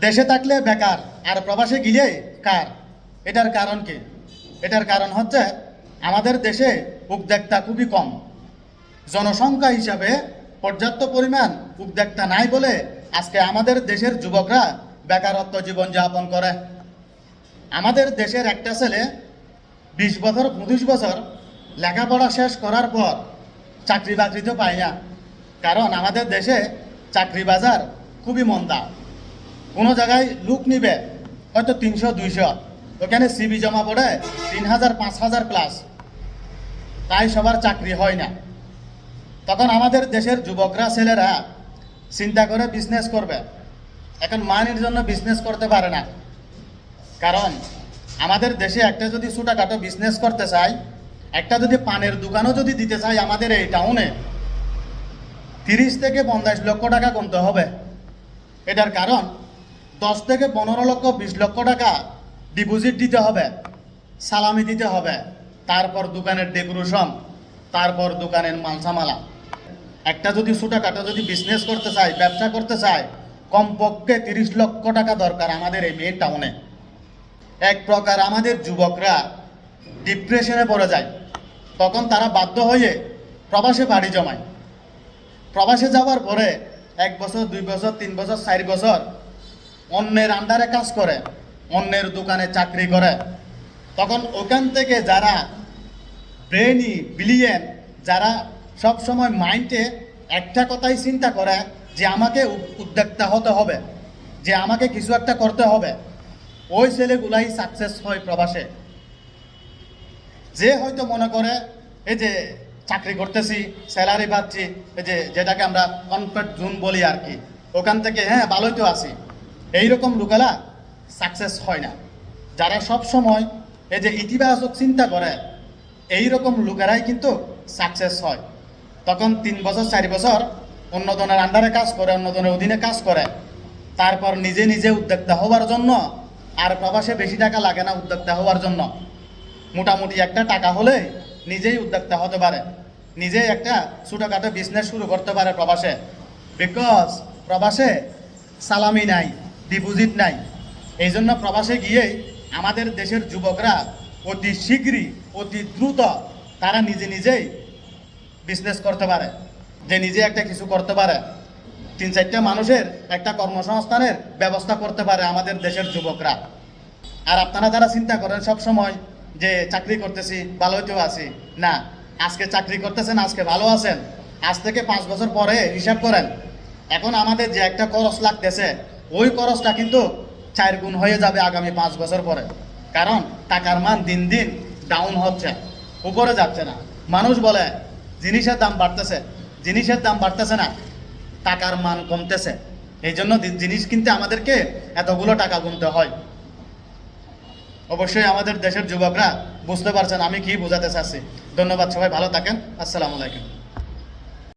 দেশে থাকলে বেকার আর প্রবাসে গিয়ে কার। এটার কারণ কি? এটার কারণ হচ্ছে আমাদের দেশে উদ্যোক্তা খুবই কম। জনসংখ্যা হিসাবে পর্যাপ্ত পরিমাণ উদ্যোক্তা নাই বলে আজকে আমাদের দেশের যুবকরা বেকারত্ব জীবনযাপন করে। আমাদের দেশের একটা ছেলে 20 বছর 25 বছর লেখাপড়া শেষ করার পর চাকরি বাকরি তো পায় না, কারণ আমাদের দেশে চাকরি বাজার খুবই মন্দা। কোনো জায়গায় লোক নিবে হয়তো 300-200, ওখানে সিবি জমা পড়ে 3000-5000 প্লাস, তাই সবার চাকরি হয় না। তখন আমাদের দেশের যুবকরা ছেলেরা চিন্তা করে বিজনেস করবে। এখন মানির জন্য বিজনেস করতে পারে না, কারণ আমাদের দেশে একটা যদি ছোটোখাটো বিজনেস করতে চাই, একটা যদি পানের দোকানও যদি দিতে চাই আমাদের এই টাউনে 30 থেকে 50 লক্ষ টাকা গুনতে হবে। এটার কারণ 10 থেকে 15 লক্ষ 20 লক্ষ টাকা ডিপোজিট দিতে হবে, সালামি দিতে হবে, তারপর দোকানের ডেকোরেশন, তারপর দোকানের মালসামালা। একটা যদি ছোটোখাটো যদি বিজনেস করতে চাই, ব্যবসা করতে চাই, কমপক্ষে 30 লক্ষ টাকা দরকার আমাদের এই মেন টাউনে। এক প্রকার আমাদের যুবকরা ডিপ্রেশনে পড়ে যায়। তখন তারা বাধ্য হয়ে প্রবাসে বাড়ি জমায়। প্রবাসে যাওয়ার পরে 1 বছর 2 বছর 3 বছর 4 বছর অন্যের আন্ডারে কাজ করে, অন্যের দোকানে চাকরি করে। তখন ওখান থেকে যারা ব্রেনি ব্রিলিয়েন্ট, যারা সব সময় মাইন্ডে একটা কথাই চিন্তা করে যে আমাকে উদ্যোক্তা হতে হবে, যে আমাকে কিছু একটা করতে হবে, ওই ছেলেগুলাই সাকসেস হয় প্রবাসে। যে হয়তো মনে করে এই যে চাকরি করতেছি, স্যালারি পাচ্ছি, এই যে যেটাকে আমরা কমফর্ট জোন বলি আর কি, ওখান থেকে হ্যাঁ ভালোই তো আছি, এইরকম লোকেরা সাকসেস হয় না। যারা সব সময় এই যে ইতিবাচক চিন্তা করে, এইরকম লোকেরাই কিন্তু সাকসেস হয়। তখন 3 বছর 4 বছর অন্যজনের আন্ডারে কাজ করে, অন্যজনের অধীনে কাজ করে, তারপর নিজে নিজে উদ্যোক্তা হওয়ার জন্য আর প্রবাসে বেশি টাকা লাগে না উদ্যোক্তা হওয়ার জন্য। মোটামুটি একটা টাকা হলে নিজেই উদ্যোক্তা হতে পারে, নিজেই একটা ছোটোখাটো বিজনেস শুরু করতে পারে প্রবাসে। বিকজ প্রবাসে সালামি নাই, ডিপোজিট নাই। এই জন্য প্রবাসে গিয়েই আমাদের দেশের যুবকরা অতি শীঘ্রই, অতি দ্রুত তারা নিজে নিজেই বিজনেস করতে পারে, যে নিজে একটা কিছু করতে পারে, 3-4টা মানুষের একটা কর্মসংস্থানের ব্যবস্থা করতে পারে আমাদের দেশের যুবকরা। আর আপনারা যারা চিন্তা করেন সব সময় যে চাকরি করতেছি ভালোই তো আছি, না, আজকে চাকরি করতেছেন, আজকে ভালো আছেন, আজ থেকে 5 বছর পরে হিসাব করেন, এখন আমাদের যে একটা খরচ লাগতেছে ওই খরচটা কিন্তু 4 গুণ হয়ে যাবে আগামী 5 বছর পরে। কারণ টাকার মান দিন দিন ডাউন হচ্ছে, উপরে যাচ্ছে না। মানুষ বলে জিনিসের দাম বাড়তেছে, জিনিসের দাম বাড়তেছে না, টাকার মান কমতেছে। এই জন্য জিনিস কিনতে আমাদেরকে এতগুলো টাকা গুনতে হয়। অবশ্যই আমাদের দেশের যুবকরা বুঝতে পারছেন আমি কি বোঝাতে চাচ্ছি। ধন্যবাদ, সবাই ভালো থাকেন। আসসালামু আলাইকুম।